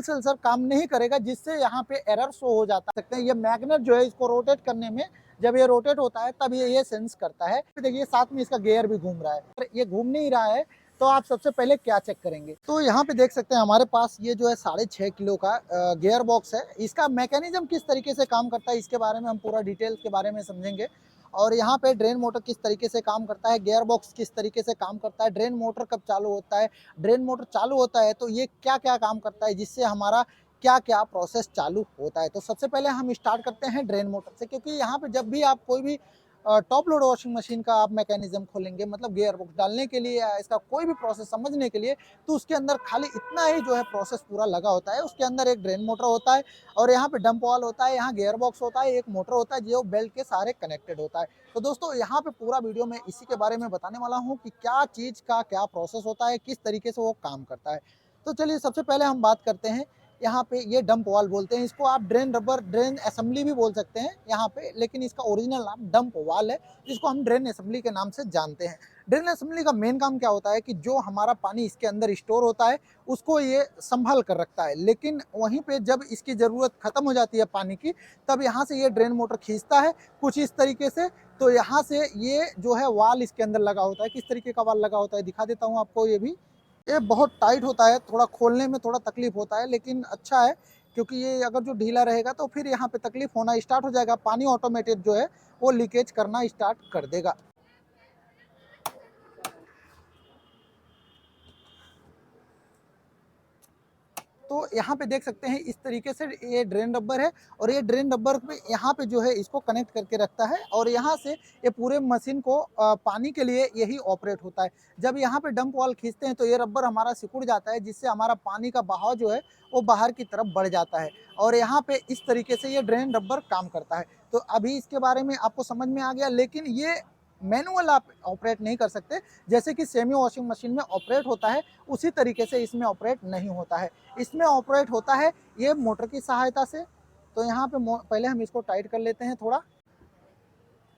Sensor काम नहीं करेगा, जिससे यहाँ पे एरर शो हो जाता है। ये मैग्नेट जो है इसको रोटेट करने में, जब ये रोटेट होता है तब ये सेंस करता है। देखिए साथ में इसका गियर भी घूम रहा है। अगर ये घूम नहीं रहा है तो आप सबसे पहले क्या चेक करेंगे, तो यहाँ पे देख सकते हैं हमारे पास ये जो है 6.5 किलो का गियर बॉक्स है। इसका मैकेनिज्म किस तरीके से काम करता है इसके बारे में हम पूरा डिटेल्स के बारे में समझेंगे। और यहाँ पे ड्रेन मोटर किस तरीके से काम करता है, गियर बॉक्स किस तरीके से काम करता है, ड्रेन मोटर कब चालू होता है, ड्रेन मोटर चालू होता है तो ये क्या क्या काम करता है, जिससे हमारा क्या क्या प्रोसेस चालू होता है। तो सबसे पहले हम स्टार्ट करते हैं ड्रेन मोटर से, क्योंकि यहाँ पे जब भी आप कोई भी टॉप लोड वॉशिंग मशीन का आप मैकेनिज्म खोलेंगे, मतलब गियर बॉक्स डालने के लिए या इसका कोई भी प्रोसेस समझने के लिए, तो उसके अंदर खाली इतना ही जो है प्रोसेस पूरा लगा होता है। उसके अंदर एक ड्रेन मोटर होता है और यहाँ पे डंप वाल होता है, यहाँ गियर बॉक्स होता है, एक मोटर होता है जो बेल्ट के सारे कनेक्टेड होता है। तो दोस्तों यहाँ पे पूरा वीडियो में इसी के बारे में बताने वाला हूँ कि क्या चीज़ का क्या प्रोसेस होता है, किस तरीके से वो काम करता है। तो चलिए सबसे पहले हम बात करते हैं। यहाँ पे ये डंप वाल बोलते हैं इसको, आप ड्रेन रबर ड्रेन असेंबली भी बोल सकते हैं यहाँ पे, लेकिन इसका ओरिजिनल नाम डंप वाल है, जिसको हम ड्रेन असेंबली के नाम से जानते हैं। ड्रेन असेंबली का मेन काम क्या होता है कि जो हमारा पानी इसके अंदर स्टोर होता है उसको ये संभाल कर रखता है, लेकिन वहीं पे जब इसकी ज़रूरत खत्म हो जाती है पानी की, तब यहाँ से ये ड्रेन मोटर खींचता है कुछ इस तरीके से। तो यहाँ से ये जो है वाल इसके अंदर लगा होता है। किस तरीके का वाल लगा होता है दिखा देता हूँ आपको। ये बहुत टाइट होता है, थोड़ा खोलने में थोड़ा तकलीफ होता है, लेकिन अच्छा है क्योंकि ये अगर जो ढीला रहेगा तो फिर यहाँ पे तकलीफ होना स्टार्ट हो जाएगा, पानी ऑटोमेटेड जो है वो लीकेज करना स्टार्ट कर देगा। तो यहाँ पे देख सकते हैं इस तरीके से ये ड्रेन रबर है, और ये ड्रेन रबर पे यहाँ पे जो है इसको कनेक्ट करके रखता है, और यहाँ से ये पूरे मशीन को पानी के लिए यही ऑपरेट होता है। जब यहाँ पे डंप वाल खींचते हैं तो ये रबर हमारा सिकुड़ जाता है, जिससे हमारा पानी का बहाव जो है वो बाहर की तरफ बढ़ जाता है, और यहाँ पे इस तरीके से ये ड्रेन रबर काम करता है। तो अभी इसके बारे में आपको समझ में आ गया, लेकिन ये मैनुअल आप ऑपरेट नहीं कर सकते, जैसे कि सेमी वॉशिंग मशीन में ऑपरेट होता है उसी तरीके से इसमें ऑपरेट नहीं होता है। इसमें ऑपरेट होता है ये मोटर की सहायता से। तो यहाँ पे पहले हम इसको टाइट कर लेते हैं थोड़ा।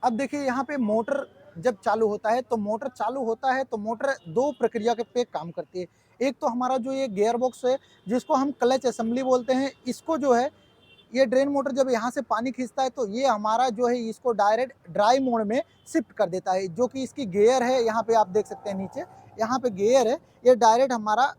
अब देखिए यहाँ पे मोटर जब चालू होता है तो मोटर दो प्रक्रिया के पे काम करती है। एक तो हमारा जो ये गियर बॉक्स है जिसको हम क्लच असेंबली बोलते हैं, इसको जो है ये ड्रेन मोटर जब यहाँ से पानी खींचता है तो ये हमारा जो है इसको डायरेक्ट ड्राई मोड में शिफ्ट कर देता है। जो कि इसकी गियर है, यहाँ पे आप देख सकते हैं नीचे यहाँ पे गियर है, ये डायरेक्ट हमारा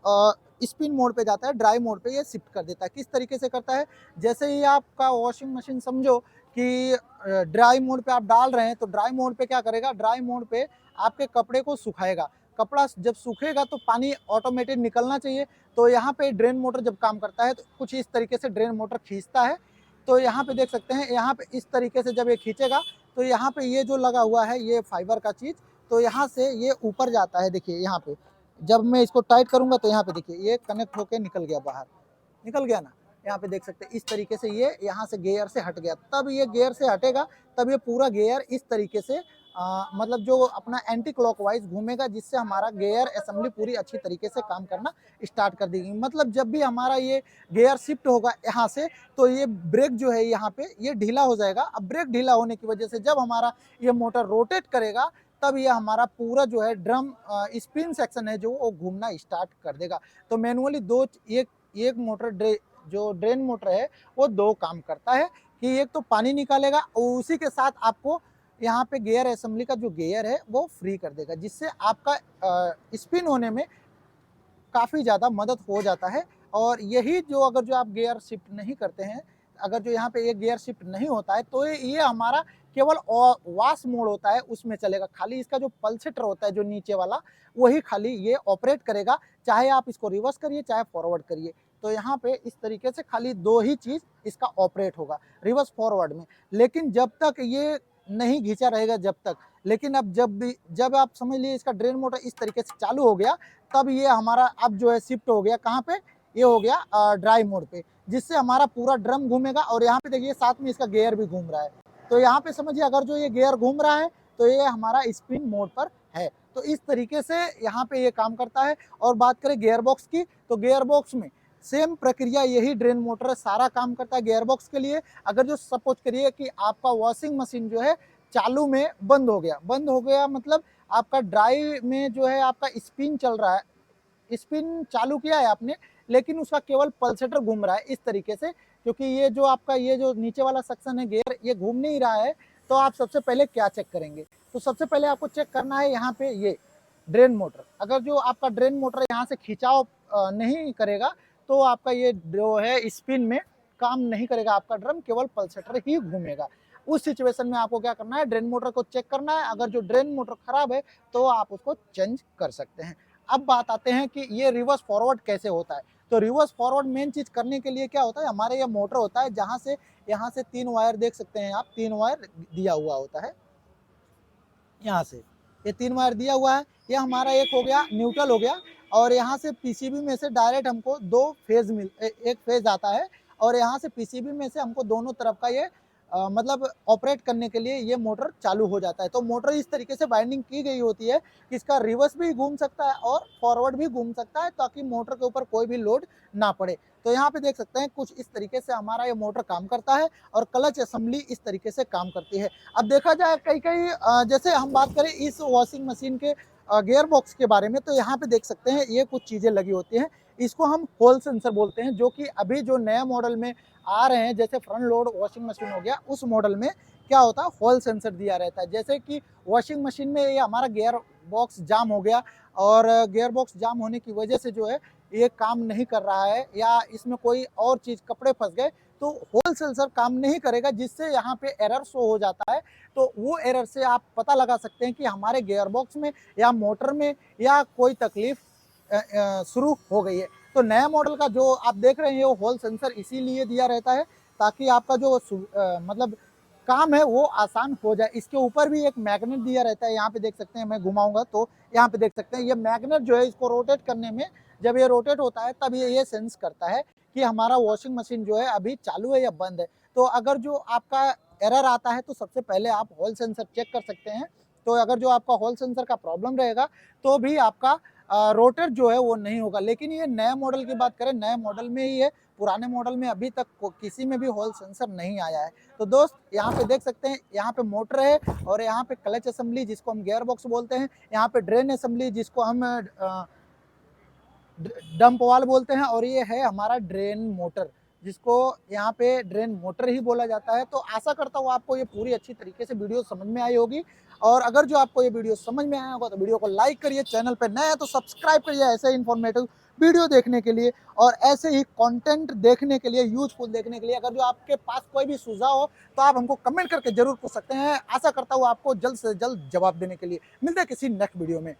स्पिन मोड पे जाता है, ड्राई मोड पे ये शिफ्ट कर देता है। किस तरीके से करता है, जैसे ही आपका वॉशिंग मशीन समझो कि ड्राई मोड पे आप डाल रहे हैं, तो ड्राई मोड पे क्या करेगा, ड्राई मोड पे आपके कपड़े को सुखाएगा। कपड़ा जब सूखेगा तो पानी ऑटोमेटिक निकलना चाहिए। तो यहाँ पे ड्रेन मोटर जब काम करता है तो कुछ इस तरीके से ड्रेन मोटर खींचता है। तो यहाँ पे देख सकते हैं, यहाँ पे इस तरीके से जब ये खींचेगा तो यहाँ पे ये जो लगा हुआ है ये फाइबर का चीज़, तो यहाँ से ये ऊपर जाता है। देखिए यहाँ पे जब मैं इसको टाइट करूँगा तो यहाँ पे देखिए ये कनेक्ट होके निकल गया बाहर, निकल गया ना। यहाँ पे देख सकते हैं इस तरीके से ये यहाँ से गियर से हट गया, तब ये गियर से हटेगा तब ये पूरा गियर इस तरीके से मतलब जो अपना एंटी क्लॉकवाइज घूमेगा, जिससे हमारा गियर असेंबली पूरी अच्छी तरीके से काम करना स्टार्ट कर देगी। मतलब जब भी हमारा ये गियर शिफ्ट होगा यहाँ से, तो ये ब्रेक जो है यहाँ पे ये ढीला हो जाएगा। अब ब्रेक ढीला होने की वजह से जब हमारा ये मोटर रोटेट करेगा तब ये हमारा पूरा जो है ड्रम स्पिन सेक्शन है जो वो घूमना स्टार्ट कर देगा। तो मैनुअली एक मोटर जो ड्रेन मोटर है वो दो काम करता है कि एक तो पानी निकालेगा और उसी के साथ आपको यहाँ पे गियर असेंबली का जो गियर है वो फ्री कर देगा, जिससे आपका स्पिन होने में काफ़ी ज़्यादा मदद हो जाता है। और यही जो अगर जो आप गियर शिफ्ट नहीं करते हैं, अगर जो यहाँ पे ये गियर शिफ्ट नहीं होता है तो ये हमारा केवल वॉश मोड होता है उसमें चलेगा। खाली इसका जो पल्सेटर होता है जो नीचे वाला, वही खाली ये ऑपरेट करेगा, चाहे आप इसको रिवर्स करिए चाहे फॉरवर्ड करिए। तो यहाँ पे इस तरीके से खाली दो ही चीज़ इसका ऑपरेट होगा, रिवर्स फॉरवर्ड में। लेकिन जब तक ये नहीं घिंचा रहेगा लेकिन अब जब आप समझ लीजिए इसका ड्रेन मोटर इस तरीके से चालू हो गया, तब ये हमारा अब जो है शिफ्ट हो गया कहाँ पे, ये हो गया ड्राई मोड पे, जिससे हमारा पूरा ड्रम घूमेगा। और यहाँ पे देखिए साथ में इसका गियर भी घूम रहा है। तो यहाँ पे समझिए अगर जो ये गियर घूम रहा है तो ये हमारा स्पिन मोड पर है। तो इस तरीके से यहाँ पे ये काम करता है। और बात करें गियर बॉक्स की, तो गियर बॉक्स में सेम प्रक्रिया, यही ड्रेन मोटर सारा काम करता है गियर बॉक्स के लिए। अगर जो सपोज करिए कि आपका वॉशिंग मशीन जो है चालू में बंद हो गया मतलब आपका ड्राई में जो है आपका स्पिन चल रहा है, स्पिन चालू किया है आपने, लेकिन उसका केवल पल्सेटर घूम रहा है इस तरीके से, क्योंकि ये जो आपका ये जो नीचे वाला सेक्शन है गियर, ये घूम नहीं रहा है। तो आप सबसे पहले क्या चेक करेंगे, तो सबसे पहले आपको चेक करना है यहाँ पे ये ड्रेन मोटर। अगर जो आपका ड्रेन मोटर यहाँ से खिंचाव नहीं करेगा तो आपका ये जो है स्पिन में काम नहीं करेगा, आपका ड्रम केवल पल्सेटर ही घूमेगा। उस सिचुएशन में आपको क्या करना है, ड्रेन मोटर को चेक करना है। अगर जो ड्रेन मोटर खराब है तो आप उसको चेंज कर सकते हैं। अब बात आते हैं कि ये रिवर्स फॉरवर्ड कैसे होता है। तो रिवर्स फॉरवर्ड मेन चीज करने के लिए क्या होता है, हमारे ये मोटर होता है जहां से यहाँ से 3 वायर देख सकते हैं आप, 3 वायर दिया हुआ होता है। यहाँ से ये 3 वायर दिया हुआ है, ये हमारा एक हो गया न्यूट्रल हो गया, और यहाँ से पीसीबी में से डायरेक्ट हमको 2 फेज एक फेज आता है, और यहाँ से पीसीबी में से हमको दोनों तरफ का ये मतलब ऑपरेट करने के लिए ये मोटर चालू हो जाता है। तो मोटर इस तरीके से बाइंडिंग की गई होती है कि इसका रिवर्स भी घूम सकता है और फॉरवर्ड भी घूम सकता है, ताकि मोटर के ऊपर कोई भी लोड ना पड़े। तो यहाँ पे देख सकते हैं कुछ इस तरीके से हमारा ये मोटर काम करता है, और क्लच असेंबली इस तरीके से काम करती है। अब देखा जाए कई कई जैसे हम बात करें इस वॉशिंग मशीन के गियर बॉक्स के बारे में, तो यहाँ पे देख सकते हैं ये कुछ चीज़ें लगी होती हैं। इसको हम होल सेंसर बोलते हैं, जो कि अभी जो नया मॉडल में आ रहे हैं, जैसे फ्रंट लोड वॉशिंग मशीन हो गया, उस मॉडल में क्या होता है, होल सेंसर दिया रहता है। जैसे कि वॉशिंग मशीन में ये हमारा गियर बॉक्स जाम हो गया, और गियर बॉक्स जाम होने की वजह से जो है ये काम नहीं कर रहा है, या इसमें कोई और चीज़ कपड़े फंस गए, तो होल सेंसर काम नहीं करेगा, जिससे यहाँ पे एरर शो हो जाता है। तो वो एरर से आप पता लगा सकते हैं कि हमारे गियर बॉक्स में या मोटर में या कोई तकलीफ शुरू हो गई है। तो नया मॉडल का जो आप देख रहे हैं वो होल सेंसर इसीलिए दिया रहता है, ताकि आपका जो मतलब काम है वो आसान हो जाए। इसके ऊपर भी एक मैग्नेट दिया रहता है, यहाँ पे देख सकते हैं, मैं घुमाऊंगा तो यहाँ पे देख सकते हैं ये मैग्नेट जो है, इसको रोटेट करने में, जब ये रोटेट होता है तब ये सेंस करता है कि हमारा वॉशिंग मशीन जो है अभी चालू है या बंद है। तो अगर जो आपका एरर आता है तो सबसे पहले आप हॉल सेंसर चेक कर सकते हैं। तो अगर जो आपका हॉल सेंसर का प्रॉब्लम रहेगा तो भी आपका रोटेट जो है वो नहीं होगा। लेकिन ये नए मॉडल की बात करें, नए मॉडल में ही है, पुराने मॉडल में अभी तक किसी में भी हॉल सेंसर नहीं आया है। तो दोस्त यहाँ पे देख सकते हैं, यहाँ पे मोटर है, और यहाँ पे क्लच असेंबली जिसको हम गियर बॉक्स बोलते हैं, यहाँ पे ड्रेन असेंबली जिसको हम डंप वाल बोलते हैं, और ये है हमारा ड्रेन मोटर जिसको यहाँ पे ड्रेन मोटर ही बोला जाता है। तो आशा करता हूँ आपको ये पूरी अच्छी तरीके से वीडियो समझ में आई होगी, और अगर जो आपको ये वीडियो समझ में आया होगा तो वीडियो को लाइक करिए, चैनल पे नए हैं तो सब्सक्राइब करिए ऐसे इन्फॉर्मेटिव वीडियो देखने के लिए, और ऐसे ही कंटेंट देखने के लिए, यूजफुल देखने के लिए। अगर जो आपके पास कोई भी सुझाव हो तो आप हमको कमेंट करके जरूर पूछ सकते हैं। आशा करता हूँ आपको जल्द से जल्द जवाब देने के लिए। मिलते हैं किसी नेक्स्ट वीडियो में।